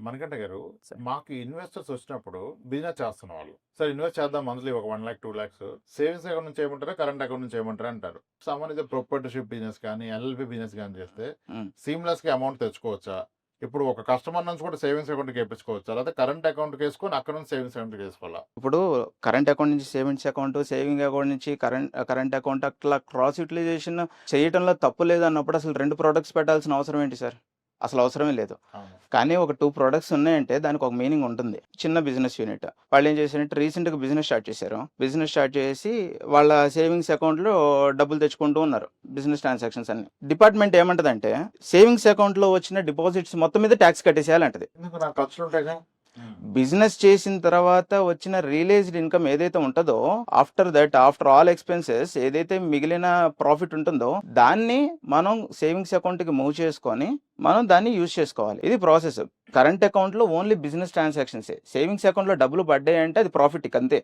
మణికంఠ గారు, సరే. మాకు ఇన్వెస్టర్స్ వచ్చినప్పుడు బిజినెస్ చేస్తున్న వాళ్ళు, సరే ఇన్వెస్ట్ చేద్దాం మంత్లీ ఒక 1 లాక్ 2 లాక్స్ సేవింగ్స్ అకౌంట్ నుంచి చేయమంటారా, కరెంట్ అకౌంట్ నుంచి చేయమంటారా అంటారు. సామాన్య ప్రొపరేటర్షిప్ బిజినెస్ కానీ ఎల్ఎల్పి బిజినెస్ కానీ చేస్తే ఉమ్. సీమ్లెస్ గా అమౌంట్ తెచ్చుకోవచ్చా? ఇప్పుడు ఒక కస్టమర్ నుంచి కూడా సేవింగ్స్ అకౌంట్ వేయించుకోవచ్చా, లేదా కరెంట్ అకౌంట్ వేసుకొని అక్కడ నుంచి సేవింగ్స్ అకౌంట్ వేసుకోవాలా? ఇప్పుడు కరెంట్ అకౌంట్ నుంచి సేవింగ్స్ అకౌంట్, సేవింగ్ అకౌంట్ నుంచి కరెంట్ అకౌంట్ అట్లా క్రాస్ యూటిలైజేషన్ చేయటంలో తప్పు లేదు అన్నప్పుడు అసలు 2 ప్రొడక్ట్స్ పెట్టాల్సిన అవసరం ఏంటి సార్? అసలు అవసరమే లేదు. అవును. కానీ ఒక 2 ప్రొడక్ట్స్ ఉన్నాయంటే దానికి ఒక మీనింగ్ ఉంటుంది. చిన్న బిజినెస్ యూనిట్ వాళ్ళు ఏం చేశారంటే రీసెంట్గా బిజినెస్ స్టార్ట్ చేశారు. బిజినెస్ స్టార్ట్ చేసి వాళ్ళ సేవింగ్స్ అకౌంట్లో డబ్బులు తెచ్చుకుంటూ ఉన్నారు. బిజినెస్ ట్రాన్సాక్షన్స్ అన్ని. డిపార్ట్మెంట్ ఏమంటదంటే సేవింగ్స్ అకౌంట్లో వచ్చిన డిపాజిట్స్ మొత్తం మీద ట్యాక్స్ కట్టేసేయాలంటది. ఎందుకు నాకు ఖర్చులు ఉంటాయి. బిజినెస్ చేసిన తర్వాత వచ్చిన రియలైజ్డ్ ఇన్కమ్ ఏదైతే ఉంటుందో ఆఫ్టర్ ఆల్ ఎక్స్పెన్సెస్ ఏదైతే మిగిలిన ప్రాఫిట్ ఉంటుందో దాన్ని మనం సేవింగ్స్ అకౌంట్ కి మూవ్ చేసుకొని మనం దాన్ని యూజ్ చేసుకోవాలి. ఇది ప్రాసెస్. కరెంట్ అకౌంట్ లో only business transactions, savings account లో డబ్బులు పడ్డాయి అంటే అది ప్రాఫిట్ అంతే.